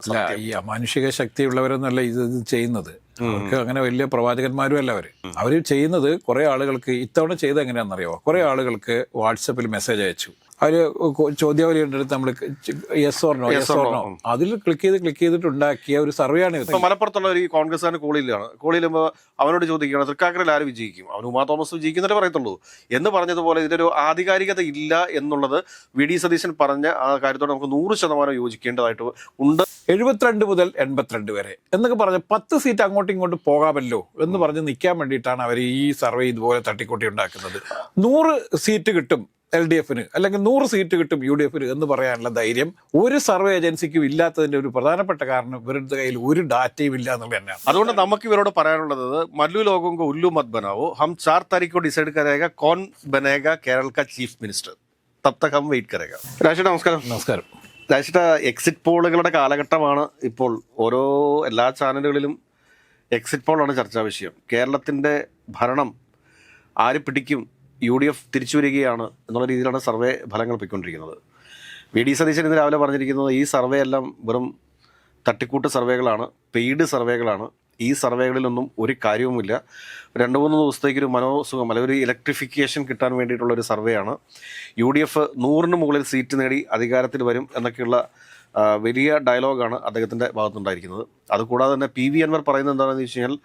അല്ല, ഈ അമാനുഷിക ശക്തിയുള്ളവരൊന്നല്ല ഇത് ചെയ്യുന്നത്. അവർക്ക് അങ്ങനെ വലിയ പ്രവാചകന്മാരും അല്ല അവര് ചെയ്യുന്നത്. കുറെ ആളുകൾക്ക് ഇത്തവണ ചെയ്ത് എങ്ങനെയാണെന്നറിയോ, കുറെ ആളുകൾക്ക് വാട്സപ്പിൽ മെസ്സേജ് അയച്ചു. അവര് ചോദ്യാവലി ഉണ്ടെടുത്ത് നമ്മൾ യെസ് ഓർ നോ അതിൽ ക്ലിക്ക് ചെയ്തിട്ട് ഉണ്ടാക്കിയ ഒരു സർവേ ആണ് ഇത്. മലപ്പുറത്തുള്ള ഒരു കോൺഗ്രസ്സുകാരൻ കോളിയിലുമ്പോൾ അവനോട് ചോദിക്കുകയാണ് തൃക്കാക്കരയിൽ ആര് വിജയിക്കും, അവൻ ഉമാ തോമസ് വിജയിക്കുന്നതേ പറയത്തുള്ളൂ എന്ന് പറഞ്ഞതുപോലെ ഇതിലൊരു ആധികാരികത ഇല്ല എന്നുള്ളത് വി.ഡി. സതീശൻ പറഞ്ഞ ആ കാര്യത്തോട് നമുക്ക് 100% യോജിക്കേണ്ടതായിട്ട് ഉണ്ട്. 72 മുതൽ 82 വരെ എന്നൊക്കെ പറഞ്ഞ് 10 സീറ്റ് അങ്ങോട്ടും ഇങ്ങോട്ടും പോകാമല്ലോ എന്ന് പറഞ്ഞ് നിൽക്കാൻ വേണ്ടിയിട്ടാണ് അവർ ഈ സർവേ ഇതുപോലെ തട്ടിക്കൂട്ടി ഉണ്ടാക്കുന്നത്. 100 സീറ്റ് കിട്ടും LDFന്, അല്ലെങ്കിൽ 100 സീറ്റ് കിട്ടും UDFന് എന്ന് പറയാനുള്ള ധൈര്യം ഒരു സർവേ ഏജൻസിക്കും ഇല്ലാത്തതിന്റെ ഒരു പ്രധാനപ്പെട്ട കാരണം ഇവരുടെ കയ്യിൽ ഒരു ഡാറ്റയും ഇല്ല എന്നുള്ളത് തന്നെയാണ്. അതുകൊണ്ട് നമുക്ക് ഇവരോട് പറയാനുള്ളത് മല്ലു ലോഗോं को उल्लू मत बनाओ, हम 4 तारीख को डिसाइड करेगा कौन बनेगा केरल का चीफ मिनिस्टर, तब तक हम वेट करेगा. രാജേട്ടാ നമസ്കാരം. നമസ്കാരം. രാജേട്ടാ, എക്സിറ്റ് പോളുകളുടെ കാലഘട്ടമാണ് ഇപ്പോൾ. എല്ലാ ചാനലുകളിലും എക്സിറ്റ് പോളാണ് ചർച്ചാ വിഷയം. കേരളത്തിന്റെ ഭരണം ആര് പിടിക്കും, UDF തിരിച്ചു വരികയാണ് എന്നുള്ള രീതിയിലാണ് സർവേ ഫലങ്ങൾ പോയിക്കൊണ്ടിരിക്കുന്നത്. വി.ഡി. സതീശൻ ഇന്ന് രാവിലെ പറഞ്ഞിരിക്കുന്നത് ഈ സർവേ എല്ലാം വെറും തട്ടിക്കൂട്ട് സർവേകളാണ്, പെയ്ഡ് സർവേകളാണ്. ഈ സർവേകളിലൊന്നും ഒരു കാര്യവുമില്ല. 2-3 ദിവസത്തേക്ക് ഒരു മനോസുഖം അല്ലെങ്കിൽ ഒരു ഇലക്ട്രിഫിക്കേഷൻ കിട്ടാൻ വേണ്ടിയിട്ടുള്ളൊരു സർവേയാണ്. UDF 100-ന് മുകളിൽ സീറ്റ് നേടി അധികാരത്തിൽ വരും എന്നൊക്കെയുള്ള വലിയ ഡയലോഗാണ് അദ്ദേഹത്തിൻ്റെ ഭാഗത്തുണ്ടായിരിക്കുന്നത്. അതുകൂടാതെ തന്നെ PV അൻവർ പറയുന്നത് എന്താണെന്ന് വെച്ച് കഴിഞ്ഞാൽ,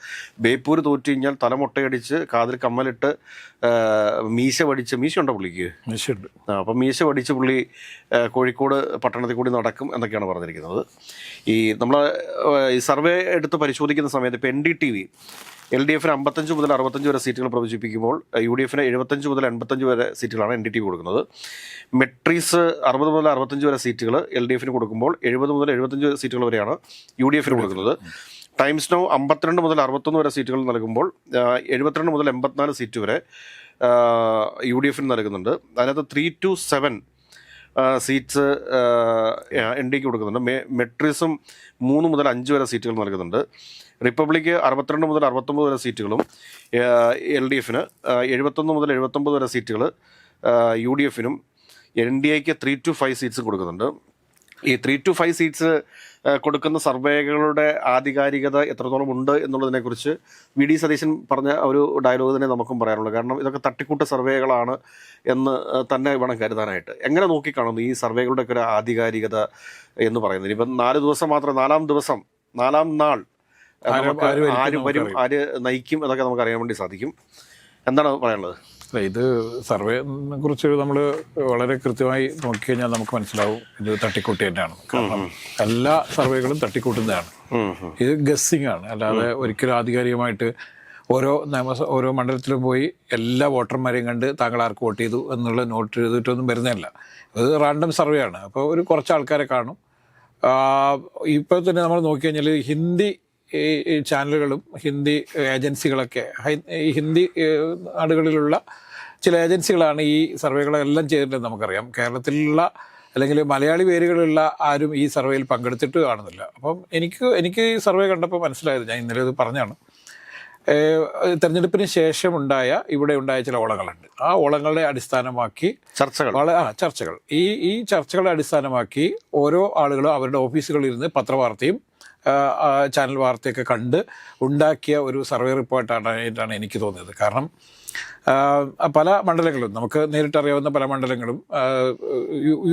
ബേപ്പൂർ തോറ്റു കഴിഞ്ഞാൽ തലമുട്ടയടിച്ച് കാതിൽ കമ്മലിട്ട് മീശ ഉണ്ടോ പുള്ളിക്ക്? മീശയുണ്ട്. അപ്പം മീശ വടിച്ച് പുള്ളി കോഴിക്കോട് പട്ടണത്തിൽ കൂടി നടക്കും എന്നൊക്കെയാണ് പറഞ്ഞിരിക്കുന്നത്. നമ്മൾ ഈ സർവേ എടുത്ത് പരിശോധിക്കുന്ന സമയത്ത് ഇപ്പോൾ NDTV LDFന് 55 മുതൽ 65 വരെ സീറ്റുകൾ പ്രവചിപ്പിക്കുമ്പോൾ UDFന് 75 മുതൽ 85 വരെ സീറ്റുകളാണ് NDTV കൊടുക്കുന്നത്. മെട്രീസ് 60 മുതൽ 65 വരെ സീറ്റുകൾ LDFന് കൊടുക്കുമ്പോൾ 70 മുതൽ 75 സീറ്റുകൾ വരെയാണ് UDFന് കൊടുക്കുന്നത്. ടൈംസ് നൗ 52 മുതൽ 61 വരെ സീറ്റുകൾ നൽകുമ്പോൾ 72 മുതൽ 84 സീറ്റ് വരെ UDFന് നൽകുന്നുണ്ട്. അതിനകത്ത് 3 to 7 സീറ്റ്സ് NDക്ക് കൊടുക്കുന്നുണ്ട്. മെട്രീസും 3 മുതൽ 5 വരെ സീറ്റുകൾ നൽകുന്നുണ്ട്. റിപ്പബ്ലിക് 62 മുതൽ 69 വരെ സീറ്റുകളും LDFന്, 71 മുതൽ 79 വരെ സീറ്റുകൾ UDFനും, NDAക്ക് 3 to 5 സീറ്റ്സ് കൊടുക്കുന്നുണ്ട്. ഈ 3 to 5 സീറ്റ്സ് കൊടുക്കുന്ന സർവേകളുടെ ആധികാരികത എത്രത്തോളം ഉണ്ട് എന്നുള്ളതിനെക്കുറിച്ച് വി.ഡി. സതീശൻ പറഞ്ഞ ഒരു ഡയലോഗ് തന്നെ നമുക്കും പറയാനുള്ളൂ. കാരണം ഇതൊക്കെ തട്ടിക്കൂട്ട് സർവേകളാണ് എന്ന് തന്നെ വേണം കരുതാനായിട്ട്. എങ്ങനെ നോക്കിക്കാണുന്നു ഈ സർവേകളുടെയൊക്കെ ഒരു ആധികാരികത എന്ന് പറയുന്നത്? ഇപ്പം 4 ദിവസം മാത്രം, 4 നാൾ ആര് വരും, ആര് നയിക്കും എന്നൊക്കെ നമുക്ക് അറിയാൻ വേണ്ടി സാധിക്കും. എന്താണ് പറയാനുള്ളത്? ഇത് സർവേനെ കുറിച്ച് നമ്മൾ വളരെ കൃത്യമായി നോക്കിക്കഴിഞ്ഞാൽ നമുക്ക് മനസ്സിലാവും ഇത് തട്ടിക്കൂട്ടി തന്നെയാണ്. കാരണം എല്ലാ സർവേകളും തട്ടിക്കൂട്ടുന്നതാണ്. ഇത് ഗസ്സിങ് ആണ്, അല്ലാതെ ഒരിക്കലും ആധികാരികമായിട്ട് ഓരോ മണ്ഡലത്തിലും പോയി എല്ലാ വോട്ടർമാരെയും കണ്ട് താങ്കൾ ആർക്ക് വോട്ട് ചെയ്തു എന്നുള്ള നോട്ട് ചെയ്തിട്ടൊന്നും വരുന്നതല്ല. ഇത് റാൻഡം സർവേ ആണ്. അപ്പോൾ ഒരു കുറച്ച് ആൾക്കാരെ കാണും. ഇപ്പോൾ തന്നെ നമ്മൾ നോക്കിക്കഴിഞ്ഞാൽ ഹിന്ദി ചാനലുകളും ഹിന്ദി ഏജൻസികളൊക്കെ, ഈ ഹിന്ദി നാടുകളിലുള്ള ചില ഏജൻസികളാണ് ഈ സർവേകളെല്ലാം ചെയ്തിട്ടുണ്ടെന്ന് നമുക്കറിയാം. കേരളത്തിലുള്ള അല്ലെങ്കിൽ മലയാളി പേരുകളുള്ള ആരും ഈ സർവേയിൽ പങ്കെടുത്തിട്ട് കാണുന്നില്ല. അപ്പം എനിക്ക് ഈ സർവേ കണ്ടപ്പോൾ മനസ്സിലായത്, ഞാൻ ഇന്നലെ ഇത് പറഞ്ഞാണ്, തെരഞ്ഞെടുപ്പിന് ശേഷമുണ്ടായ ഇവിടെ ഉണ്ടായ ചില ഓളങ്ങളുണ്ട്. ആ ഓളങ്ങളെ അടിസ്ഥാനമാക്കി ചർച്ചകൾ ഈ ചർച്ചകളെ അടിസ്ഥാനമാക്കി ഓരോ ആളുകളും അവരുടെ ഓഫീസുകളിൽ ഇരുന്ന് പത്രവാർത്തയും ചാനൽ വാർത്തയൊക്കെ കണ്ട് ഉണ്ടാക്കിയ ഒരു സർവേ റിപ്പോർട്ടായിട്ടാണ് എനിക്ക് തോന്നിയത്. കാരണം പല മണ്ഡലങ്ങളും നമുക്ക് നേരിട്ടറിയാവുന്ന പല മണ്ഡലങ്ങളും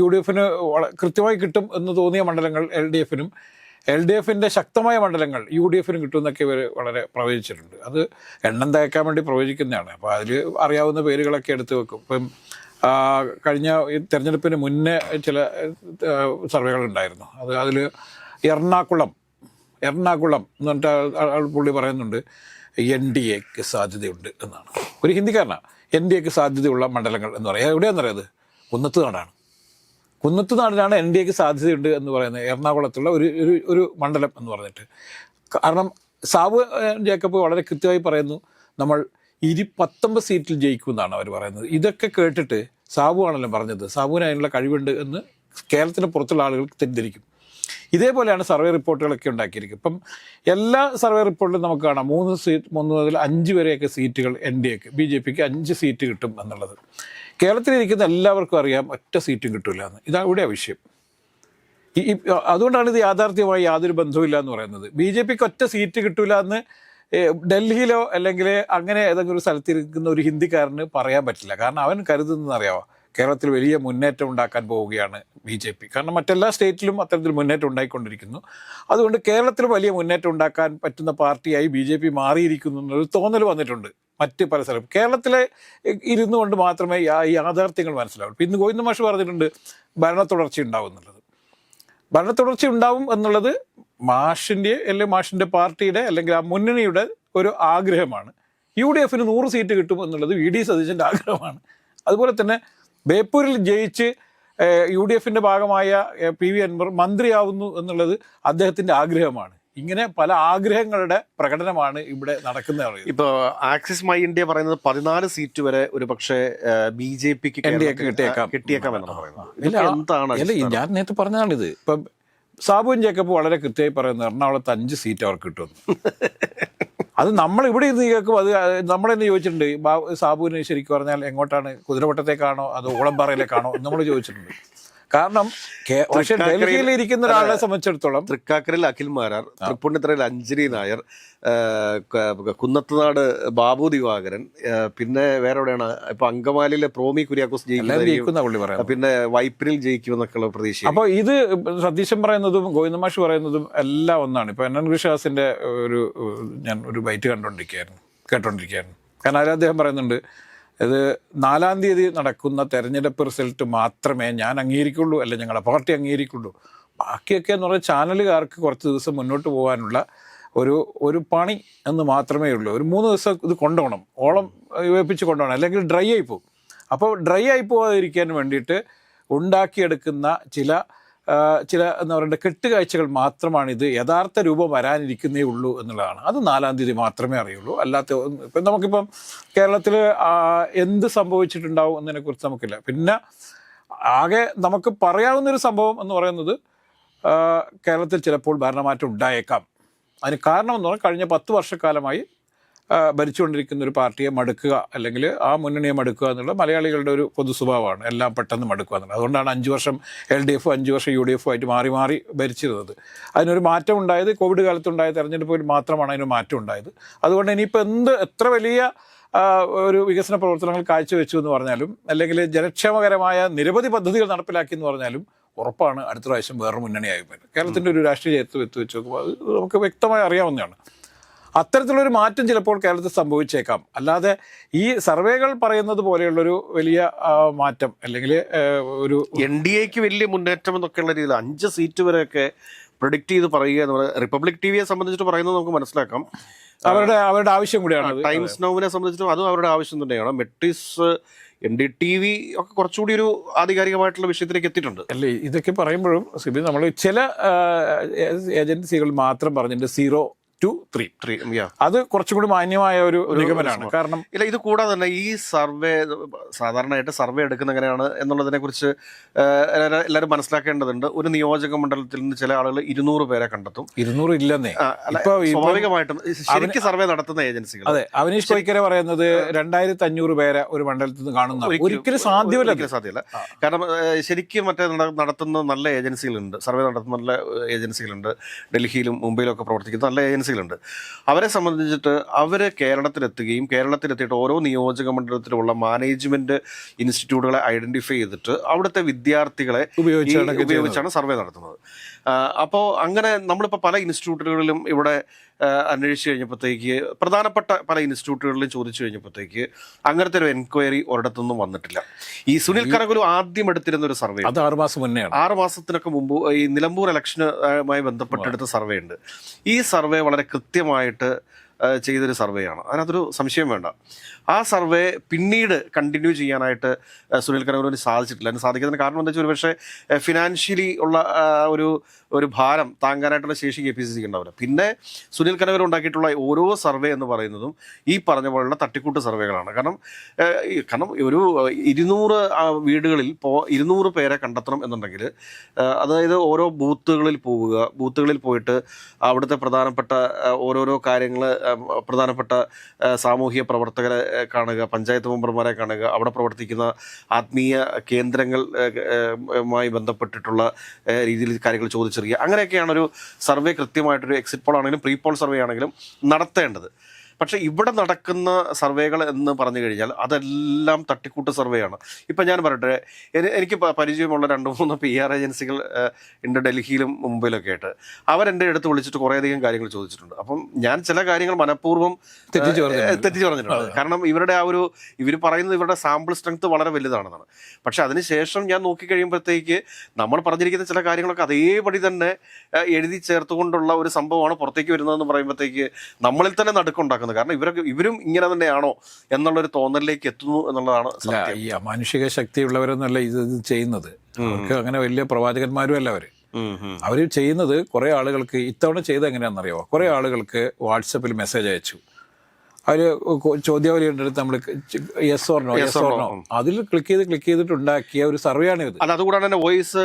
UDFന് കൃത്യമായി കിട്ടും എന്ന് തോന്നിയ മണ്ഡലങ്ങൾ LDFനും, LDFൻ്റെ ശക്തമായ മണ്ഡലങ്ങൾ UDFനും കിട്ടുമെന്നൊക്കെ ഇവർ വളരെ പ്രവചിച്ചിട്ടുണ്ട്. അത് എണ്ണം തയ്ക്കാൻ വേണ്ടി പ്രവചിക്കുന്നതാണ്. അപ്പോൾ അതിൽ അറിയാവുന്ന പേരുകളൊക്കെ എടുത്തു വെക്കും. ഇപ്പം കഴിഞ്ഞ തെരഞ്ഞെടുപ്പിന് മുന്നേ ചില സർവേകളുണ്ടായിരുന്നു. അതിൽ എറണാകുളം എന്ന് പറഞ്ഞിട്ട് പുള്ളി പറയുന്നുണ്ട് NDAക്ക് സാധ്യതയുണ്ട് എന്നാണ്. ഒരു ഹിന്ദിക്കാരനാണ്. NDAക്ക് സാധ്യതയുള്ള മണ്ഡലങ്ങൾ എന്ന് പറയുന്നത് എവിടെയാണെന്നറിയാത്? കുന്നത്ത് നാടിനാണ് NDAക്ക് സാധ്യതയുണ്ട് എന്ന് പറയുന്നത്. എറണാകുളത്തുള്ള ഒരു മണ്ഡലം എന്ന് പറഞ്ഞിട്ട്. കാരണം സാബു ജേക്കബ് വളരെ കൃത്യമായി പറയുന്നു, നമ്മൾ 19 സീറ്റിൽ ജയിക്കും എന്നാണ് അവർ പറയുന്നത്. ഇതൊക്കെ കേട്ടിട്ട് സാബു ആണല്ലോ പറഞ്ഞത്, സാബുവിന് അതിനുള്ള കഴിവുണ്ട് എന്ന് കേരളത്തിന് പുറത്തുള്ള ആളുകൾ തെറ്റിദ്ധരിക്കും. ഇതേപോലെയാണ് സർവേ റിപ്പോർട്ടുകളൊക്കെ ഉണ്ടാക്കിയിരിക്കും. ഇപ്പം എല്ലാ സർവേ റിപ്പോർട്ടിലും നമുക്ക് കാണാം 3 മുതൽ 5 വരെയൊക്കെ സീറ്റുകൾ NDAക്ക്, BJPക്ക് 5 സീറ്റ് കിട്ടും എന്നുള്ളത്. കേരളത്തിലിരിക്കുന്ന എല്ലാവർക്കും അറിയാം ഒറ്റ സീറ്റും കിട്ടില്ല എന്ന്. ഇതാ ഇവിടെ വിഷയം. അതുകൊണ്ടാണ് ഇത് യാഥാർത്ഥ്യമായി യാതൊരു ബന്ധവുമില്ല എന്ന് പറയുന്നത്. BJPക്ക് ഒറ്റ സീറ്റ് കിട്ടൂല എന്ന് ഡൽഹിയിലോ അല്ലെങ്കിൽ അങ്ങനെ ഏതെങ്കിലും ഒരു സ്ഥലത്തിരിക്കുന്ന ഒരു ഹിന്ദിക്കാരന് പറയാൻ പറ്റില്ല. കാരണം അവൻ കരുതുന്നതെന്നറിയാമോ, കേരളത്തിൽ വലിയ മുന്നേറ്റം ഉണ്ടാക്കാൻ പോവുകയാണ് BJP. കാരണം മറ്റെല്ലാ സ്റ്റേറ്റിലും അത്തരത്തിൽ മുന്നേറ്റം ഉണ്ടായിക്കൊണ്ടിരിക്കുന്നു. അതുകൊണ്ട് കേരളത്തിൽ വലിയ മുന്നേറ്റം ഉണ്ടാക്കാൻ പറ്റുന്ന പാർട്ടിയായി BJP മാറിയിരിക്കുന്നു എന്നൊരു തോന്നൽ വന്നിട്ടുണ്ട് മറ്റ് പല സ്ഥലവും. കേരളത്തിലെ ഇരുന്നു കൊണ്ട് മാത്രമേ ഈ യാഥാർത്ഥ്യങ്ങൾ മനസ്സിലാവുള്ളൂ. ഇന്ന് ഗോവിന്ദ മാഷ് പറഞ്ഞിട്ടുണ്ട് ഭരണ തുടർച്ച ഉണ്ടാവും എന്നുള്ളത്. ഭരണ തുടർച്ച ഉണ്ടാവും എന്നുള്ളത് മാഷിൻ്റെ അല്ലെങ്കിൽ മാഷിൻ്റെ പാർട്ടിയുടെ അല്ലെങ്കിൽ ആ മുന്നണിയുടെ ഒരു ആഗ്രഹമാണ്. UDFന് 100 സീറ്റ് കിട്ടും എന്നുള്ളത് VD സതീശൻ്റെ ആഗ്രഹമാണ്. അതുപോലെ തന്നെ ബേപ്പൂരിൽ ജയിച്ച് UDFന്റെ ഭാഗമായ PV അൻവർ മന്ത്രിയാവുന്നു എന്നുള്ളത് അദ്ദേഹത്തിൻ്റെ ആഗ്രഹമാണ്. ഇങ്ങനെ പല ആഗ്രഹങ്ങളുടെ പ്രകടനമാണ് ഇവിടെ നടക്കുന്നത്. ഇപ്പോൾ ആക്സിസ് മൈ ഇന്ത്യ പറയുന്നത് 14 സീറ്റ് വരെ ഒരു പക്ഷേ BJPക്ക് കിട്ടിയേക്കാം എന്നാണ് പറയുന്നത്. ഞാൻ നേരത്തെ പറഞ്ഞതാണിത്. ഇപ്പം സാബുവും ജേക്കബ് വളരെ കൃത്യമായി പറയുന്നത് എറണാകുളത്ത് 5 സീറ്റ് അവർക്ക് കിട്ടുമെന്ന്. അത് നമ്മൾ ഇവിടെ ഇരുന്ന് കേൾക്കും. അത് നമ്മളെന്നെ ചോദിച്ചിട്ടുണ്ട്, സാബുവിന് ശരിക്കും പറഞ്ഞാൽ എങ്ങോട്ടാണ്, കുതിരവട്ടത്തേക്കാണോ അതോ ഓളംപാറയിലേക്കാണോ നമ്മൾ ചോദിച്ചിട്ടുണ്ട്. കാരണം പക്ഷേ ഡൽഹിയിൽ ഇരിക്കുന്ന ഒരാളെ സംബന്ധിച്ചിടത്തോളം തൃക്കാക്കരയിൽ അഖിൽ മാരാർ, തൃപ്പൂണിത്തുറയിൽ അഞ്ജലി നായർ, കുന്നത്തുനാട് ബാബു ദിവാകരൻ, പിന്നെ വേറെ എവിടെയാണ് ഇപ്പൊ അങ്കമാലിയിലെ പ്രോമി കുര്യാക്കോസ് ജയിക്കുന്ന, പിന്നെ വൈപ്പിനിൽ ജയിക്കുമെന്നൊക്കെയുള്ള പ്രതീക്ഷ. അപ്പോൾ ഇത് സതീശൻ പറയുന്നതും ഗോവിന്ദമാഷ് പറയുന്നതും എല്ലാം ഒന്നാണ്. ഇപ്പൊ NN കൃഷ്ണദാസിന്റെ ഞാൻ ഒരു ബൈറ്റ് കേട്ടോണ്ടിരിക്കുകയായിരുന്നു. കാരണം അതിൽ അദ്ദേഹം പറയുന്നുണ്ട്, ഇത് 4-ാം തീയതി നടക്കുന്ന തെരഞ്ഞെടുപ്പ് റിസൾട്ട് മാത്രമേ ഞാൻ അംഗീകരിക്കുള്ളൂ, അല്ലെ ഞങ്ങളുടെ പാർട്ടി അംഗീകരിക്കുള്ളൂ. ബാക്കിയൊക്കെ എന്ന് പറഞ്ഞാൽ ചാനലുകാർക്ക് കുറച്ച് ദിവസം മുന്നോട്ട് പോകാനുള്ള ഒരു പണി എന്ന് മാത്രമേ ഉള്ളൂ. ഒരു 3 ദിവസം ഇത് കൊണ്ടുപോകണം, ഓളം വേപ്പിച്ച് കൊണ്ടുപോകണം, അല്ലെങ്കിൽ ഡ്രൈ ആയി പോകും. അപ്പോൾ ഡ്രൈ ആയി പോകാതിരിക്കാൻ വേണ്ടിയിട്ട് ഉണ്ടാക്കിയെടുക്കുന്ന ചില എന്താ പറയുക കെട്ടുകാഴ്ചകൾ മാത്രമാണിത്. യഥാർത്ഥ രൂപം വരാനിരിക്കുന്നേ ഉള്ളൂ എന്നുള്ളതാണ്. അത് 4-ാം തീയതി മാത്രമേ അറിയുള്ളൂ. അല്ലാത്ത ഇപ്പം നമുക്കിപ്പം കേരളത്തിൽ എന്ത് സംഭവിച്ചിട്ടുണ്ടാവും എന്നതിനെക്കുറിച്ച് നമുക്കില്ല. പിന്നെ ആകെ നമുക്ക് പറയാവുന്നൊരു സംഭവം എന്ന് പറയുന്നത് കേരളത്തിൽ ചിലപ്പോൾ ഭരണമാറ്റം ഉണ്ടായേക്കാം. അതിന് കാരണം എന്ന് പറഞ്ഞാൽ കഴിഞ്ഞ 10 വർഷക്കാലമായി ഭരിച്ചുകൊണ്ടിരിക്കുന്ന ഒരു പാർട്ടിയെ മടുക്കുക, അല്ലെങ്കിൽ ആ മുന്നണിയെ മടുക്കുക എന്നുള്ള മലയാളികളുടെ ഒരു പൊതു സ്വഭാവമാണ്. എല്ലാം പെട്ടെന്ന് മടുക്കുക എന്നുള്ളത്. അതുകൊണ്ടാണ് 5 വർഷം LDF 5 വർഷം UDF ആയിട്ട് മാറി ഭരിച്ചിരുന്നത്. അതിനൊരു മാറ്റം ഉണ്ടായത് കോവിഡ് കാലത്തുണ്ടായ തെരഞ്ഞെടുപ്പിൽ മാത്രമാണ് അതിന് മാറ്റം ഉണ്ടായത്. അതുകൊണ്ട് ഇനിയിപ്പോൾ എത്ര വലിയ ഒരു വികസന പ്രവർത്തനങ്ങൾ കാഴ്ചവെച്ചു എന്ന് പറഞ്ഞാലും, അല്ലെങ്കിൽ ജനക്ഷേമകരമായ നിരവധി പദ്ധതികൾ നടപ്പിലാക്കി എന്ന് പറഞ്ഞാലും, ഉറപ്പാണ് അടുത്ത പ്രാവശ്യം വേറൊരു മുന്നണിയായി വരും. കേരളത്തിൻ്റെ ഒരു രാഷ്ട്രീയ ചരിത്രം വെച്ച് നോക്കുമ്പോൾ അത് നമുക്ക് വ്യക്തമായി അറിയാവുന്നതാണ്. അത്തരത്തിലൊരു മാറ്റം ചിലപ്പോൾ കേരളത്തിൽ സംഭവിച്ചേക്കാം. അല്ലാതെ ഈ സർവേകൾ പറയുന്നത് പോലെയുള്ളൊരു വലിയ മാറ്റം അല്ലെങ്കിൽ ഒരു NDAക്ക് വലിയ മുന്നേറ്റം എന്നൊക്കെയുള്ള രീതിയിൽ 5 സീറ്റ് വരെയൊക്കെ പ്രൊഡിക്റ്റ് ചെയ്ത് പറയുക എന്ന് പറയുന്നത് റിപ്പബ്ലിക് TVയെ സംബന്ധിച്ചിട്ട് പറയുന്നത് നമുക്ക് മനസ്സിലാക്കാം. അവരുടെ ആവശ്യം കൂടിയാണ്. ടൈംസ് നൗവിനെ സംബന്ധിച്ചിട്ടും അതും അവരുടെ ആവശ്യം തന്നെയാണ്. മെട്രിക്സ് NDTV ഒക്കെ കുറച്ചുകൂടി ഒരു ആധികാരികമായിട്ടുള്ള വിഷയത്തിലേക്ക് എത്തിയിട്ടുണ്ട്. അല്ലേ, ഇതൊക്കെ പറയുമ്പോഴും സിബി നമ്മൾ ചില ഏജൻസികൾ മാത്രം പറഞ്ഞിട്ടുണ്ട് 0 to 3. അത് കുറച്ചും കൂടി മാന്യമായ ഒരു നിഗമനമാണ്. കാരണം ഇല്ല, ഇത് കൂടാതെ തന്നെ ഈ സർവേ സാധാരണയായിട്ട് സർവേ എടുക്കുന്ന എങ്ങനെയാണ് എന്നുള്ളതിനെ കുറിച്ച് എല്ലാവരും മനസ്സിലാക്കേണ്ടതുണ്ട്. ഒരു നിയോജക മണ്ഡലത്തിൽ നിന്ന് ചില ആളുകൾ 200 പേരെ കണ്ടെത്തും. 200 ഇല്ലെന്നേ. സ്വാഭാവികമായിട്ടും ശരിക്കും സർവേ നടത്തുന്ന ഏജൻസികൾ. അതെ, അവനീഷ് കൊയ്ക്കരെ പറയുന്നത് 2500 പേരെ ഒരു മണ്ഡലത്തിൽ നിന്ന് കാണുന്ന ഒരിക്കലും സാധ്യമല്ല. കാരണം ശരിക്കും മറ്റേ നടത്തുന്ന നല്ല ഏജൻസികളുണ്ട്, സർവേ നടത്തുന്ന നല്ല ഏജൻസികളുണ്ട്. ഡൽഹിയിലും മുംബൈയിലും ഒക്കെ പ്രവർത്തിക്കുന്ന നല്ല ഏജൻസികളുണ്ട്. അവരെ സംബന്ധിച്ചിട്ട് അവർ കേരളത്തിലെത്തുകയും കേരളത്തിലെത്തിയിട്ട് ഓരോ നിയോജക മണ്ഡലത്തിലുള്ള മാനേജ്മെന്റ് ഇൻസ്റ്റിറ്റ്യൂട്ടുകളെ ഐഡന്റിഫൈ ചെയ്തിട്ട് അവിടുത്തെ വിദ്യാർത്ഥികളെ ഉപയോഗിച്ചാണ് സർവേ നടത്തുന്നത്. അപ്പോൾ അങ്ങനെ നമ്മളിപ്പോൾ പല ഇൻസ്റ്റിറ്റ്യൂട്ടുകളിലും ഇവിടെ അന്വേഷിച്ച് കഴിഞ്ഞപ്പോഴത്തേക്ക്, പ്രധാനപ്പെട്ട പല ഇൻസ്റ്റിറ്റ്യൂട്ടുകളിലും ചോദിച്ചു കഴിഞ്ഞപ്പോഴത്തേക്ക് അങ്ങനത്തെ ഒരു എൻക്വയറി ഒരിടത്തൊന്നും വന്നിട്ടില്ല. ഈ സുനിൽ കനകുലു ആദ്യം എടുത്തിരുന്ന ഒരു സർവേ, അത് 6 മാസം മുന്നെയാണ്, 6 മാസത്തിനൊക്കെ മുമ്പ് ഈ നിലമ്പൂർ ഇലക്ഷനുമായി ബന്ധപ്പെട്ടെടുത്ത സർവേ ഉണ്ട്. ഈ സർവേ വളരെ കൃത്യമായിട്ട് ചെയ്തൊരു സർവേയാണ്. അതിനകത്തൊരു സംശയം വേണ്ട. ആ സർവേ പിന്നീട് കണ്ടിന്യൂ ചെയ്യാനായിട്ട് സുനിൽ കനകുലുവിന് സാധിച്ചിട്ടില്ല. അതിന് സാധിക്കുന്നതിന് കാരണം എന്താ വെച്ചാൽ ഒരുപക്ഷെ ഫിനാൻഷ്യലി ഉള്ള ഒരു ഭാരം താങ്ങാനായിട്ടുള്ള ശേഷി KPCC ഉണ്ടാവില്ല. പിന്നെ സുനിൽ കനകുലു ഉണ്ടാക്കിയിട്ടുള്ള ഓരോ സർവേ എന്ന് പറയുന്നതും ഈ പറഞ്ഞ പോലുള്ള തട്ടിക്കൂട്ട് സർവേകളാണ്. കാരണം ഒരു 200 വീടുകളിൽ 200 പേരെ കണ്ടെത്തണം എന്നുണ്ടെങ്കിൽ, അതായത് ഓരോ ബൂത്തുകളിൽ പോവുക, ബൂത്തുകളിൽ പോയിട്ട് അവിടുത്തെ പ്രധാനപ്പെട്ട ഓരോരോ കാര്യങ്ങൾ പ്രധാനപ്പെട്ട സാമൂഹിക പ്രവർത്തകരെ കാണുക, പഞ്ചായത്ത് മെമ്പർമാരെ കാണുക, അവിടെ പ്രവർത്തിക്കുന്ന ആത്മീയ കേന്ദ്രങ്ങൾ മായി ബന്ധപ്പെട്ടിട്ടുള്ള രീതിയിൽ കാര്യങ്ങൾ ചോദിച്ചറിയുക. അങ്ങനെയൊക്കെയാണ് ഒരു സർവേ കൃത്യമായിട്ടൊരു എക്സിറ്റ് പോൾ ആണെങ്കിലും പ്രീ പോൾ സർവേ ആണെങ്കിലും നടത്തേണ്ടത്. പക്ഷേ ഇവിടെ നടക്കുന്ന സർവേകൾ എന്ന് പറഞ്ഞു കഴിഞ്ഞാൽ അതെല്ലാം തട്ടിക്കൂട്ട് സർവേയാണ്. ഇപ്പം ഞാൻ പറയട്ടെ, എനിക്ക് പരിചയമുള്ള 2-3 PR ഏജൻസികൾ ഉണ്ട് ഡൽഹിയിലും മുംബൈയിലൊക്കെ ആയിട്ട്. അവരെൻ്റെ അടുത്ത് വിളിച്ചിട്ട് കുറേയധികം കാര്യങ്ങൾ ചോദിച്ചിട്ടുണ്ട്. അപ്പം ഞാൻ ചില കാര്യങ്ങൾ മനഃപൂർവ്വം തെറ്റിച്ച് പറഞ്ഞിട്ടുണ്ട്. കാരണം ഇവർ പറയുന്നത് ഇവരുടെ സാമ്പിൾ സ്ട്രെങ്ത് വളരെ വലുതാണെന്നാണ്. പക്ഷെ അതിനുശേഷം ഞാൻ നോക്കിക്കഴിയുമ്പോഴത്തേക്ക് നമ്മൾ പറഞ്ഞിരിക്കുന്ന ചില കാര്യങ്ങളൊക്കെ അതേപടി തന്നെ എഴുതി ചേർത്തുകൊണ്ടുള്ള ഒരു സംഭവമാണ് പുറത്തേക്ക് വരുന്നതെന്ന് പറയുമ്പോഴത്തേക്ക് നമ്മളിൽ തന്നെ നടുക്കുണ്ടാക്കുന്നത്. കാരണം ഇവരും ഇങ്ങനെ തന്നെയാണോ എന്നുള്ളൊരു തോന്നലിലേക്ക് എത്തുന്നു എന്നുള്ളതാണ് സത്യം. ഈ അമാനുഷിക ശക്തിയുള്ളവരൊന്നല്ല ഇത് ചെയ്യുന്നത്. അവർക്ക് അങ്ങനെ വലിയ പ്രവാചകന്മാരും അല്ല അവര് ചെയ്യുന്നത്. കുറെ ആളുകൾക്ക് ഇത്തവണ ചെയ്ത് എങ്ങനെയാണെന്നറിയാമോ? കുറെ ആളുകൾക്ക് വാട്സപ്പിൽ മെസ്സേജ് അയച്ചു. അവര് ചോദ്യാവലി ഉണ്ടെടുത്ത് നമ്മൾ യെസ് ഓർ നോ അതിൽ ക്ലിക്ക് ചെയ്തിട്ട് ഉണ്ടാക്കിയ ഒരു സർവേ ആണ് ഇത്. അതുകൂടാതെ തന്നെ വോയിസ്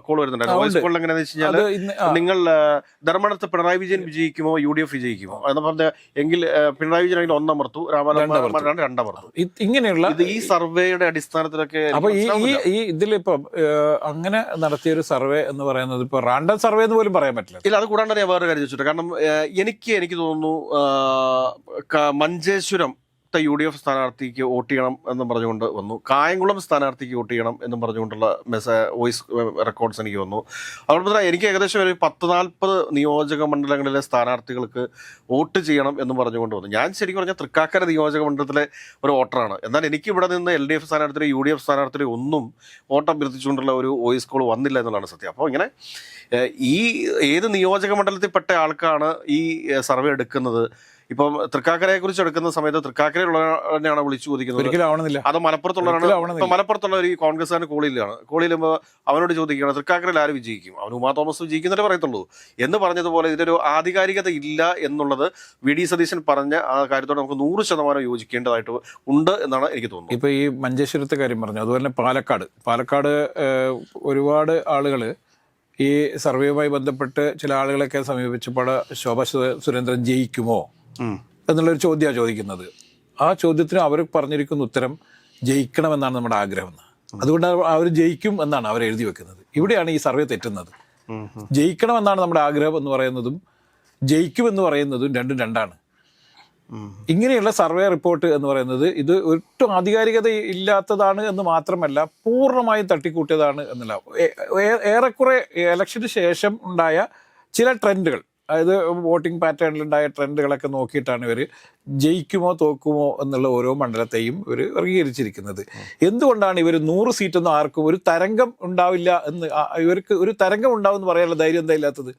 കോൾ വരുന്നുണ്ടായിരുന്നു. വോയിസ് കോൾ എങ്ങനെയാണെന്ന് വെച്ച് കഴിഞ്ഞാൽ നിങ്ങൾ ധർമ്മടത്ത് പിണറായി വിജയൻ വിജയിക്കുമോ UDF വിജയിക്കുമോ എന്ന് പറഞ്ഞ എങ്കിൽ പിണറായി വിജയൻ ആണെങ്കിൽ 1 അമർത്തു, രാമനാഥൻ 2 അമർത്തു. ഇങ്ങനെയുള്ള ഈ സർവേയുടെ അടിസ്ഥാനത്തിലൊക്കെ അപ്പൊ ഈ ഇതിലിപ്പം അങ്ങനെ നടത്തിയ ഒരു സർവേ എന്ന് പറയുന്നത് ഇപ്പൊ റാൻഡം സർവേ എന്ന് പോലും പറയാൻ പറ്റില്ല. ഇല്ല, അത് കൂടാണ്ട് ഞാൻ വേറെ കാര്യം ചോദിച്ചിട്ട്, കാരണം എനിക്ക് തോന്നുന്നു മഞ്ചേശ്വരം UDF സ്ഥാനാർത്ഥിക്ക് വോട്ട് ചെയ്യണം എന്നും പറഞ്ഞുകൊണ്ട് വന്നു. കായംകുളം സ്ഥാനാർത്ഥിക്ക് വോട്ട് ചെയ്യണം എന്നും പറഞ്ഞുകൊണ്ടുള്ള വോയിസ് റെക്കോർഡ്സ് എനിക്ക് വന്നു. അതുകൊണ്ട് തന്നെ എനിക്ക് ഏകദേശം ഒരു 10-40 നിയോജക മണ്ഡലങ്ങളിലെ സ്ഥാനാർത്ഥികൾക്ക് വോട്ട് ചെയ്യണം എന്ന് പറഞ്ഞുകൊണ്ട് വന്നു. ഞാൻ ശരിക്കും പറഞ്ഞാൽ തൃക്കാക്കര നിയോജക മണ്ഡലത്തിലെ ഒരു വോട്ടറാണ്. എന്നാൽ എനിക്ക് ഇവിടെ നിന്ന് LDF സ്ഥാനാർത്ഥി UDF സ്ഥാനാർത്ഥി ഒന്നും വോട്ട് അഭ്യർത്ഥിച്ചുകൊണ്ടുള്ള ഒരു വോയിസ് കോൾ വന്നില്ല എന്നുള്ളതാണ് സത്യം. അപ്പോൾ ഇങ്ങനെ ഈ ഏത് നിയോജക മണ്ഡലത്തിൽപ്പെട്ട ആൾക്കാണ് ഈ സർവേ എടുക്കുന്നത്? ഇപ്പം തൃക്കാക്കരയെ കുറിച്ച് എടുക്കുന്ന സമയത്ത് തൃക്കാക്കരയുള്ളവരെയാണ് വിളിച്ചു ചോദിക്കുന്നത്. അത് മലപ്പുറത്തുള്ളവരാണ്. ഇപ്പം മലപ്പുറത്തുള്ള ഒരു കോൺഗ്രസ്സുകാരൻ കോളിയിലുമ്പോൾ അവനോട് ചോദിക്കുകയാണ് തൃക്കാക്കരയിൽ ആര് വിജയിക്കും? അവൻ ഉമാ തോമസ് വിജയിക്കുന്നതേ പറയത്തുള്ളൂ എന്ന് പറഞ്ഞതുപോലെ ഇതിലൊരു ആധികാരികത ഇല്ല എന്നുള്ളത് VD സതീശൻ പറഞ്ഞ ആ കാര്യത്തോട് നമുക്ക് 100% യോജിക്കേണ്ടതായിട്ട് ഉണ്ട് എന്നാണ് എനിക്ക് തോന്നുന്നത്. ഇപ്പൊ ഈ മഞ്ചേശ്വരത്തെ കാര്യം പറഞ്ഞു, അതുപോലെ പാലക്കാട് ഒരുപാട് ആളുകൾ ഈ സർവേയുമായി ബന്ധപ്പെട്ട് ചില ആളുകളൊക്കെ സമീപിച്ചപ്പോൾ ശോഭ സുരേന്ദ്രൻ ജയിക്കുമോ എന്നുള്ളൊരു ചോദ്യമാണ് ചോദിക്കുന്നത്. ആ ചോദ്യത്തിന് അവർ പറഞ്ഞിരിക്കുന്ന ഉത്തരം ജയിക്കണമെന്നാണ് നമ്മുടെ ആഗ്രഹം. അതുകൊണ്ട് അവർ ജയിക്കും എന്നാണ് അവർ എഴുതി വെക്കുന്നത്. ഇവിടെയാണ് ഈ സർവേ തെറ്റുന്നത്. ജയിക്കണമെന്നാണ് നമ്മുടെ ആഗ്രഹം എന്ന് പറയുന്നതും ജയിക്കുമെന്ന് പറയുന്നതും രണ്ടാണ്. ഇങ്ങനെയുള്ള സർവേ റിപ്പോർട്ട് എന്ന് പറയുന്നത് ഇത് ഒട്ടും ആധികാരികത ഇല്ലാത്തതാണ് എന്ന് മാത്രമല്ല പൂർണ്ണമായും തട്ടിക്കൂട്ടിയതാണ് എന്നല്ല. ഏറെക്കുറെ ഇലക്ഷന് ശേഷം ഉണ്ടായ ചില ട്രെൻഡുകൾ, അതായത് വോട്ടിംഗ് പാറ്റേണിലുണ്ടായ ട്രെൻഡുകളൊക്കെ നോക്കിയിട്ടാണ് ഇവർ ജയിക്കുമോ തോക്കുമോ എന്നുള്ള ഓരോ മണ്ഡലത്തെയും ഇവർ വർഗീകരിച്ചിരിക്കുന്നത്. എന്തുകൊണ്ടാണ് ഇവർ 100 സീറ്റൊന്നും ആർക്കും ഒരു തരംഗം ഉണ്ടാവില്ല എന്ന്, ഇവർക്ക് ഒരു തരംഗം ഉണ്ടാവും എന്ന് പറയാനുള്ള ധൈര്യം എന്താ ഇല്ലാത്തത്?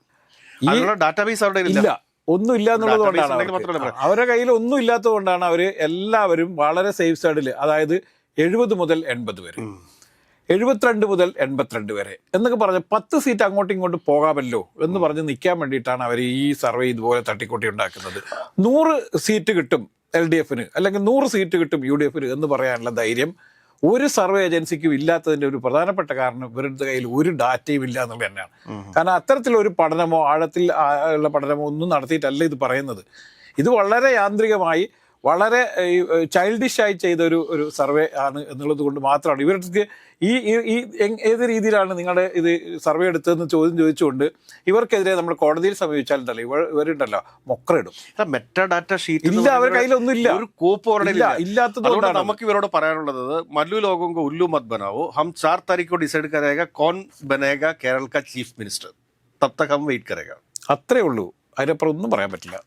ഇല്ല, ഒന്നും ഇല്ല എന്നുള്ളത് കൊണ്ടാണ്. അവരുടെ കയ്യിൽ ഒന്നും ഇല്ലാത്തത് കൊണ്ടാണ് അവർ എല്ലാവരും വളരെ സേഫ് സൈഡിൽ, അതായത് 70 മുതൽ 80 വരെ, 72 മുതൽ 82 വരെ എന്നൊക്കെ പറഞ്ഞ് 10 സീറ്റ് അങ്ങോട്ടും ഇങ്ങോട്ടും പോകാമല്ലോ എന്ന് പറഞ്ഞ് നിൽക്കാൻ വേണ്ടിയിട്ടാണ് അവർ ഈ സർവേ ഇതുപോലെ തട്ടിക്കൂട്ടി ഉണ്ടാക്കുന്നത്. 100 സീറ്റ് കിട്ടും LDFന് അല്ലെങ്കിൽ 100 സീറ്റ് കിട്ടും UDFന് എന്ന് പറയാനുള്ള ധൈര്യം ഒരു സർവേ ഏജൻസിക്കും ഇല്ലാത്തതിൻ്റെ ഒരു പ്രധാനപ്പെട്ട കാരണം ഇവരുടെ കയ്യിൽ ഒരു ഡാറ്റയും ഇല്ല എന്നുള്ളത് തന്നെയാണ്. കാരണം അത്തരത്തിലൊരു പഠനമോ ആഴത്തിൽ ഉള്ള പഠനമോ ഒന്നും നടത്തിയിട്ടല്ല ഇത് പറയുന്നത്. ഇത് വളരെ യാന്ത്രികമായി വളരെ ചൈൽഡിഷായി ചെയ്ത ഒരു സർവേ ആണ് എന്നുള്ളത് കൊണ്ട് മാത്രമാണ് ഇവർക്ക് ഈ ഏത് രീതിയിലാണ് നിങ്ങളുടെ ഇത് സർവേ എടുത്തതെന്ന് ചോദിച്ചുകൊണ്ട് ഇവർക്കെതിരെ നമ്മൾ കോടതിയിൽ സമീപിച്ചാലുണ്ടല്ലോ ഇവരുണ്ടല്ലോ മൊക്കറിടും. മെറ്റാഡാറ്റ ഷീറ്റ് ഇല്ല, അവരുടെ കയ്യിലൊന്നും ഇല്ല, ഒരു കോപ്പ് ഇല്ലാത്തതുകൊണ്ടാണ് നമുക്ക് ഇവരോട് പറയാനുള്ളത്. മല്ലു ലോഗോं को उल्लू मत बनाओ, हम 4 तारीख को डिसाइड करेगा कौन बनेगा केरल का चीफ मिनिस्टर, तब तक हम वेट करेगा. അത്രേ ഉള്ളൂ, അതിനപ്പുറം ഒന്നും പറയാൻ പറ്റില്ല.